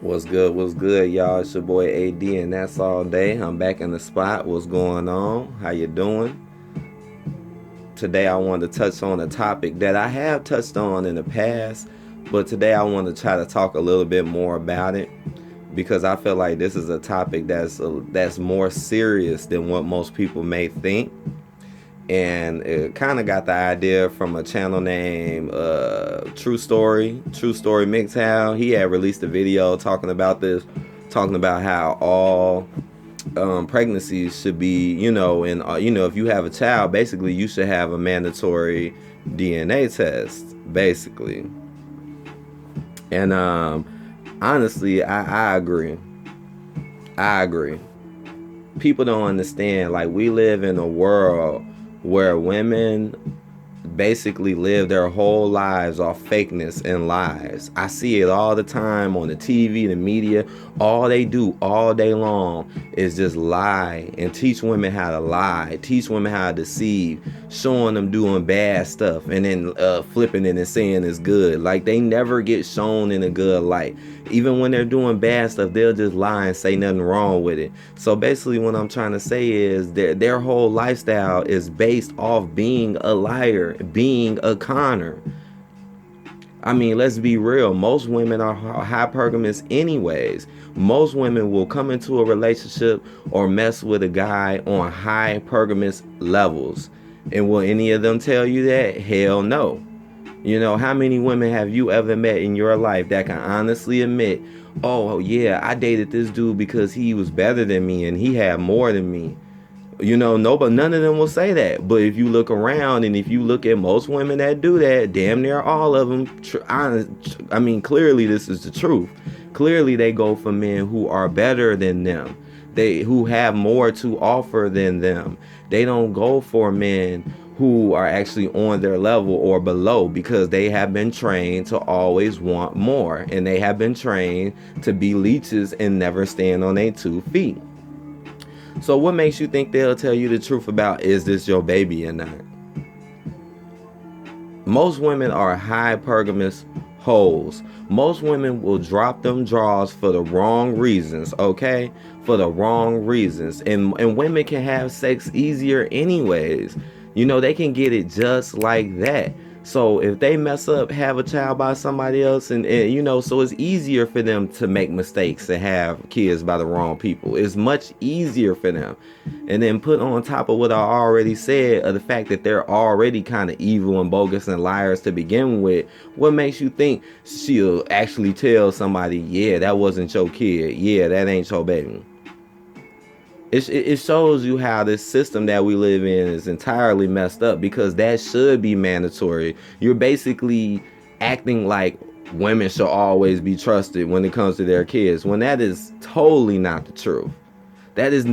What's good, y'all? It's your boy AD, and that's all day. I'm back in the spot. What's going on? How you doing? Today I wanted to touch on a topic that I have touched on in the past, but today I want to try to talk a little bit more about it because I feel like this is a topic that's more serious than what most people may think. And it kind of got the idea from a channel named True Story MGTOW. He had released a video talking about this, talking about how all pregnancies should be, and if you have a child, basically you should have a mandatory DNA test, basically. And honestly, I agree. I agree. People don't understand. Like, we live in a world where women basically live their whole lives off fakeness and lies. I see it all the time on the TV, the media. All they do all day long is just lie and teach women how to lie, teach women how to deceive, showing them doing bad stuff and then flipping it and saying it's good. Like, they never get shown in a good light. Even when they're doing bad stuff, they'll just lie and say nothing wrong with it. So basically what I'm trying to say is their whole lifestyle is based off being a liar, being a conner. I mean, let's be real. Most women are hypergamous anyways. Most women will come into a relationship or mess with a guy on hypergamous levels. And will any of them tell you that? Hell no. How many women have you ever met in your life that can honestly admit, oh yeah, I dated this dude because he was better than me and he had more than me? No, but none of them will say that. But if you look around and if you look at most women that do that, damn near all of them, I mean, clearly this is the truth. Clearly they go for men who are better than them. Who have more to offer than them. They don't go for men who are actually on their level or below, because they have been trained to always want more, and they have been trained to be leeches and never stand on their 2 feet. So what makes you think they'll tell you the truth about, is this your baby or not? Most women are hypergamous hoes. Most women will drop them draws for the wrong reasons, okay? For the wrong reasons. And women can have sex easier anyways. They can get it just like that. So if they mess up, have a child by somebody else, and so it's easier for them to make mistakes and have kids by the wrong people. It's much easier for them. And then put on top of what I already said, of the fact that they're already kind of evil and bogus and liars to begin with, what makes you think she'll actually tell somebody, yeah, that wasn't your kid, yeah, that ain't your baby? It shows you how this system that we live in is entirely messed up, because that should be mandatory. You're basically acting like women should always be trusted when it comes to their kids, when that is totally not the truth. That is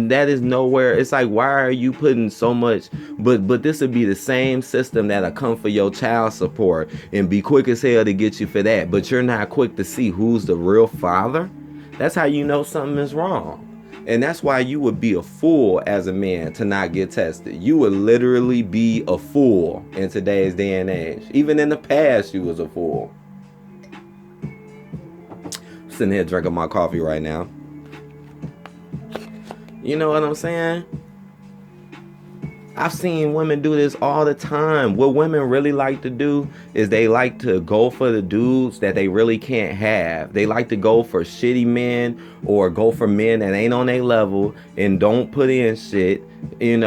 nowhere. It's like, why are you putting so much? But this would be the same system that'll come for your child support and be quick as hell to get you for that. But you're not quick to see who's the real father. That's how you know something is wrong. And that's why you would be a fool as a man to not get tested. You would literally be a fool in today's day and age. Even in the past, you was a fool. I'm sitting here drinking my coffee right now. You know what I'm saying? I've seen women do this all the time. What women really like to do is they like to go for the dudes that they really can't have. They like to go for shitty men, or go for men that ain't on their level and don't put in shit, and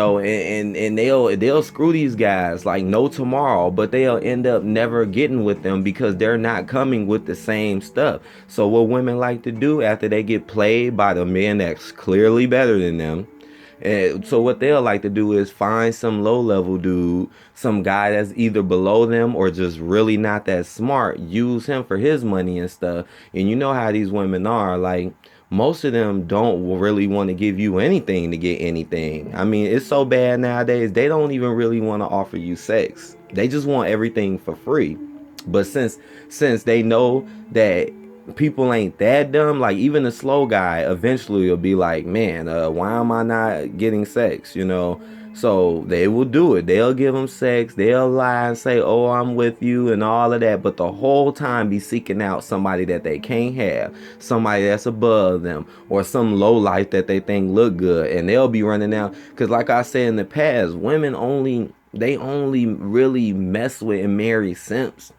they'll screw these guys like no tomorrow, but they'll end up never getting with them because they're not coming with the same stuff. So what women like to do after they get played by the men that's clearly better than them, and so what they'll like to do is find some low level dude, some guy that's either below them or just really not that smart, use him for his money and stuff. And you know how these women are, like, most of them don't really want to give you anything to get anything. I mean, it's so bad nowadays, they don't even really want to offer you sex. They just want everything for free. But since they know that people ain't that dumb, like, even a slow guy eventually will be like, man, why am I not getting sex? So they will do it. They'll give them sex. They'll lie and say, oh, I'm with you and all of that. But the whole time be seeking out somebody that they can't have, somebody that's above them, or some low life that they think look good. And they'll be running out. Because like I said in the past, women they only really mess with and marry simps.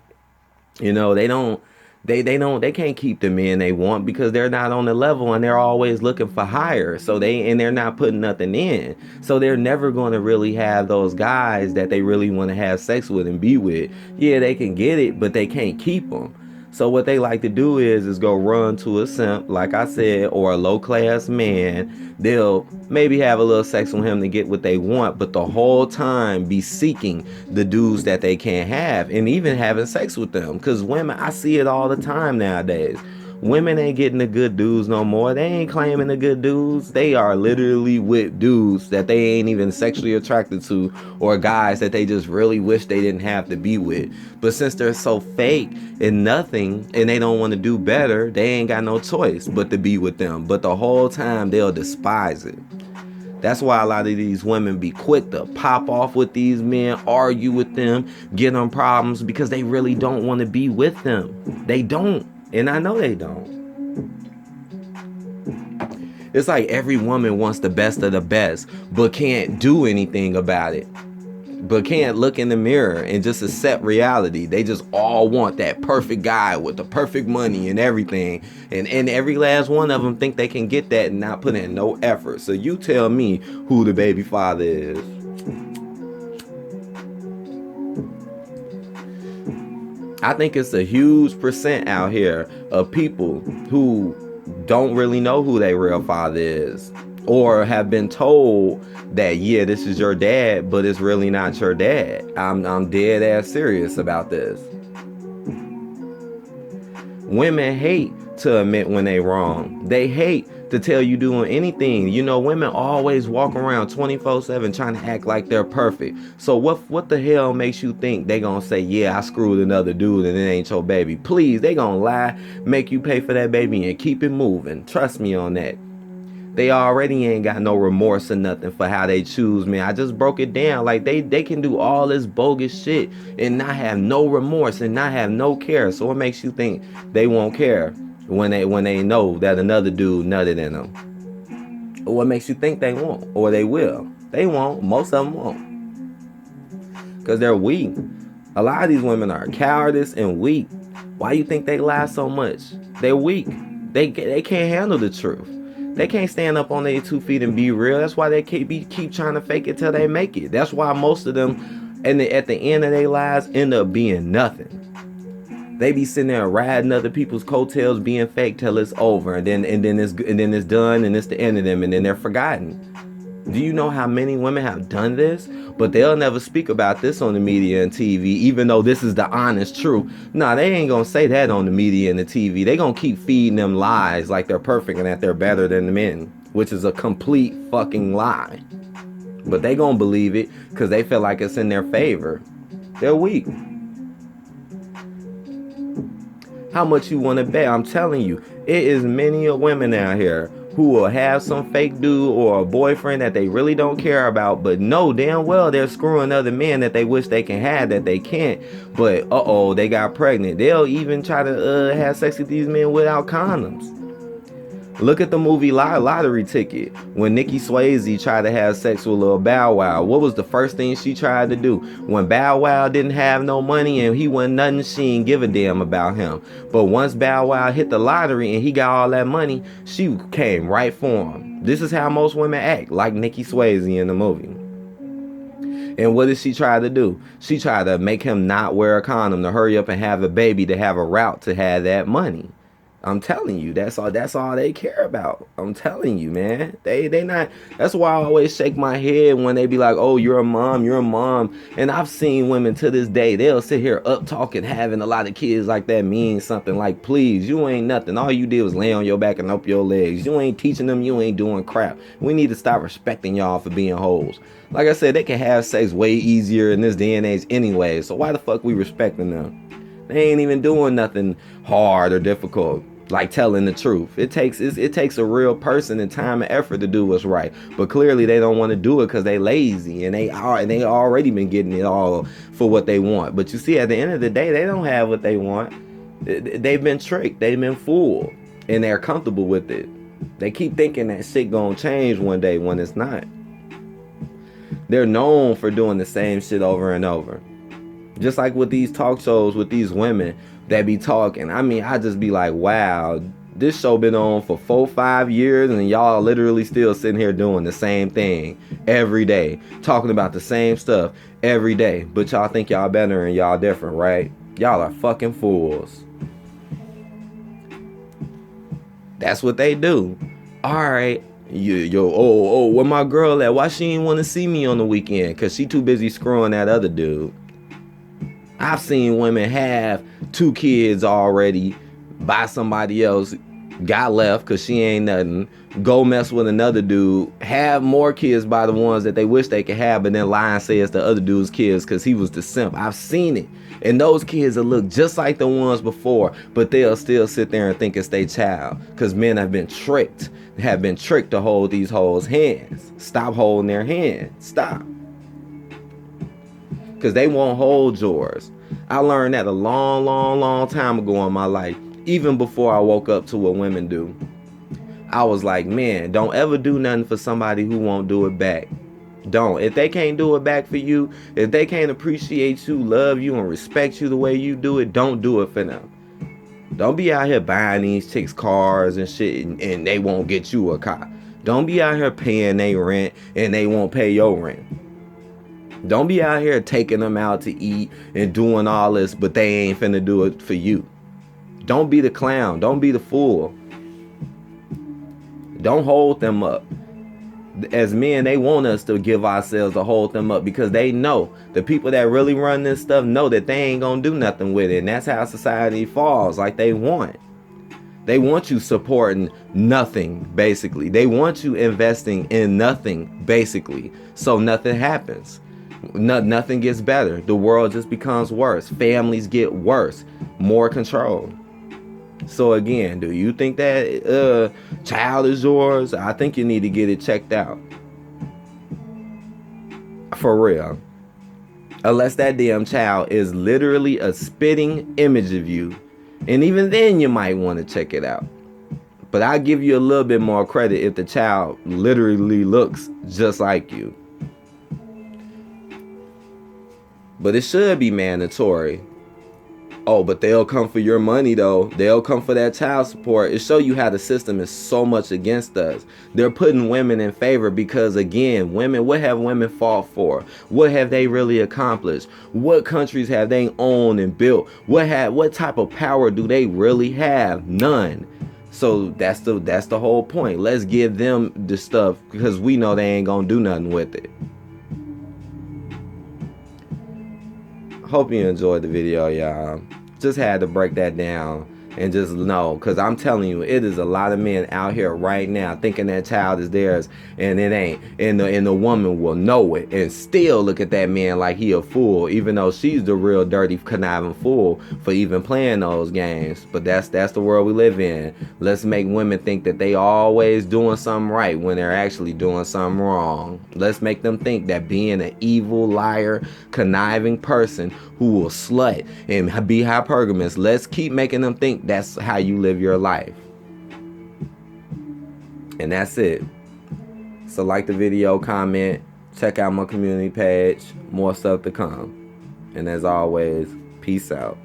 You know, they can't keep the men they want because they're not on the level and they're always looking for higher. So they're not putting nothing in. So they're never going to really have those guys that they really want to have sex with and be with. Yeah, they can get it, but they can't keep them. So what they like to do is go run to a simp, like I said, or a low class man. They'll maybe have a little sex with him to get what they want, but the whole time be seeking the dudes that they can't have and even having sex with them. Because women, I see it all the time nowadays. Women ain't getting the good dudes no more. They ain't claiming the good dudes. They are literally with dudes that they ain't even sexually attracted to, or guys that they just really wish they didn't have to be with. But since they're so fake and nothing, and they don't want to do better, they ain't got no choice but to be with them. But the whole time they'll despise it. That's why a lot of these women be quick to pop off with these men, argue with them, get them problems, because they really don't want to be with them. They don't. And I know they don't. It's like every woman wants the best of the best, but can't do anything about it. But can't look in the mirror and just accept reality. They just all want that perfect guy with the perfect money and everything. And every last one of them think they can get that and not put in no effort. So you tell me who the baby father is. I think it's a huge percent out here of people who don't really know who their real father is, or have been told that, yeah, this is your dad, but it's really not your dad. I'm dead ass serious about this. Women hate to admit when they wrong. They hate to tell you doing anything. You know, women always walk around 24/7 trying to act like they're perfect. So what the hell makes you think they gonna say, yeah, I screwed another dude and it ain't your baby? Please, they gonna lie, make you pay for that baby and keep it moving. Trust me on that. They already ain't got no remorse or nothing for how they choose, man. I just broke it down. Like they can do all this bogus shit and not have no remorse and not have no care. So what makes you think they won't care when they know that another dude nutted in them? What makes you think they won't? Or they will? They won't. Most of them won't. Because they're weak. A lot of these women are cowardice and weak. Why you think they lie so much? They're weak. They can't handle the truth. They can't stand up on their 2 feet and be real. That's why they keep trying to fake it till they make it. That's why most of them, at the end of their lives, end up being nothing. They be sitting there riding other people's coattails, being fake till it's over, and then it's done, and it's the end of them, and then they're forgotten. Do you know how many women have done this? But they'll never speak about this on the media and TV, even though this is the honest truth. Nah, they ain't gonna say that on the media and the TV. They gonna keep feeding them lies like they're perfect and that they're better than the men, which is a complete fucking lie. But they gonna believe it because they feel like it's in their favor. They're weak. How much you want to bet? I'm telling you, it is many of women out here who will have some fake dude or a boyfriend that they really don't care about, but know damn well they're screwing other men that they wish they can have that they can't. But they got pregnant. They'll even try to have sex with these men without condoms. Look at the movie Lottery Ticket. When Nikki Swayze tried to have sex with Lil Bow Wow, what was the first thing she tried to do? When Bow Wow didn't have no money and he wasn't nothing, she didn't give a damn about him. But once Bow Wow hit the lottery and he got all that money, she came right for him. This is how most women act, like Nikki Swayze in the movie. And what did she try to do? She tried to make him not wear a condom to hurry up and have a baby, to have a route to have that money. I'm telling you, that's all they care about. I'm telling you, man. They not. That's why I always shake my head when they be like, oh, you're a mom. And I've seen women to this day, they'll sit here up talking, having a lot of kids like that means something. Like, please, you ain't nothing. All you did was lay on your back and up your legs. You ain't teaching them, you ain't doing crap. We need to stop respecting y'all for being hoes. Like I said, they can have sex way easier in this day and age anyway. So why the fuck we respecting them? They ain't even doing nothing hard or difficult. like telling the truth. It takes a real person and time and effort to do what's right. But clearly they don't want to do it because they lazy, and they already been getting it all for what they want. But you see, at the end of the day, they don't have what they want. They've been tricked. They've been fooled, and they're comfortable with it. They keep thinking that shit gonna change one day when it's not. They're known for doing the same shit over and over. Just like with these talk shows with these women that be talking. I mean, I just be like, wow, this show been on for 4-5 years and y'all literally still sitting here doing the same thing every day, talking about the same stuff every day. But y'all think y'all better and y'all different, right? Y'all are fucking fools. That's what they do. All right. Where my girl at? Why she ain't want to see me on the weekend? Because she too busy screwing that other dude. I've seen women have 2 kids already by somebody else, got left because she ain't nothing, go mess with another dude, have more kids by the ones that they wish they could have, but then lie and say it's the other dude's kids because he was the simp. I've seen it. And those kids will look just like the ones before, but they'll still sit there and think it's their child because men have been tricked to hold these hoes' hands. Stop holding their hands. Stop. Because they won't hold yours. I learned that a long time ago in my life, even before I woke up to what women do. I was like, man, don't ever do nothing for somebody who won't do it back. Don't. If they can't do it back for you, if they can't appreciate you, love you, and respect you the way you do it, don't do it for them. Don't be out here buying these chicks cars and shit and they won't get you a car. Don't be out here paying their rent and they won't pay your rent. Don't be out here taking them out to eat and doing all this, but they ain't finna do it for you. Don't be the clown. Don't be the fool. Don't hold them up. As men, they want us to give ourselves to hold them up because they know, the people that really run this stuff know that they ain't gonna do nothing with it. And that's how society falls, like they want. They want you supporting nothing, basically. They want you investing in nothing, basically. So nothing happens. Nothing gets better. The world just becomes worse. Families get worse. More control. So again, do you think that child is yours? I think you need to get it checked out. For real. Unless that damn child is literally a spitting image of you. And even then you might want to check it out. But I'll give you a little bit more credit if the child literally looks just like you. But it should be mandatory. Oh, but they'll come for your money though. They'll come for that child support. It shows you how the system is so much against us. They're putting women in favor because, again, women, what have women fought for? What have they really accomplished? What countries have they owned and built? What type of power do they really have? None. So that's the whole point. Let's give them the stuff because we know they ain't gonna do nothing with it. Hope you enjoyed the video, y'all. Just had to break that down and just know, because I'm telling you, it is a lot of men out here right now thinking that child is theirs and it ain't, and the woman will know it and still look at that man like he a fool, even though she's the real dirty conniving fool for even playing those games. But that's the world we live in. Let's make women think that they always doing something right when they're actually doing something wrong. Let's make them think that being an evil, liar, conniving person who will slut and be hypergamous, let's keep making them think that's how you live your life. And that's it. So like the video, comment, check out my community page, more stuff to come. And as always, peace out.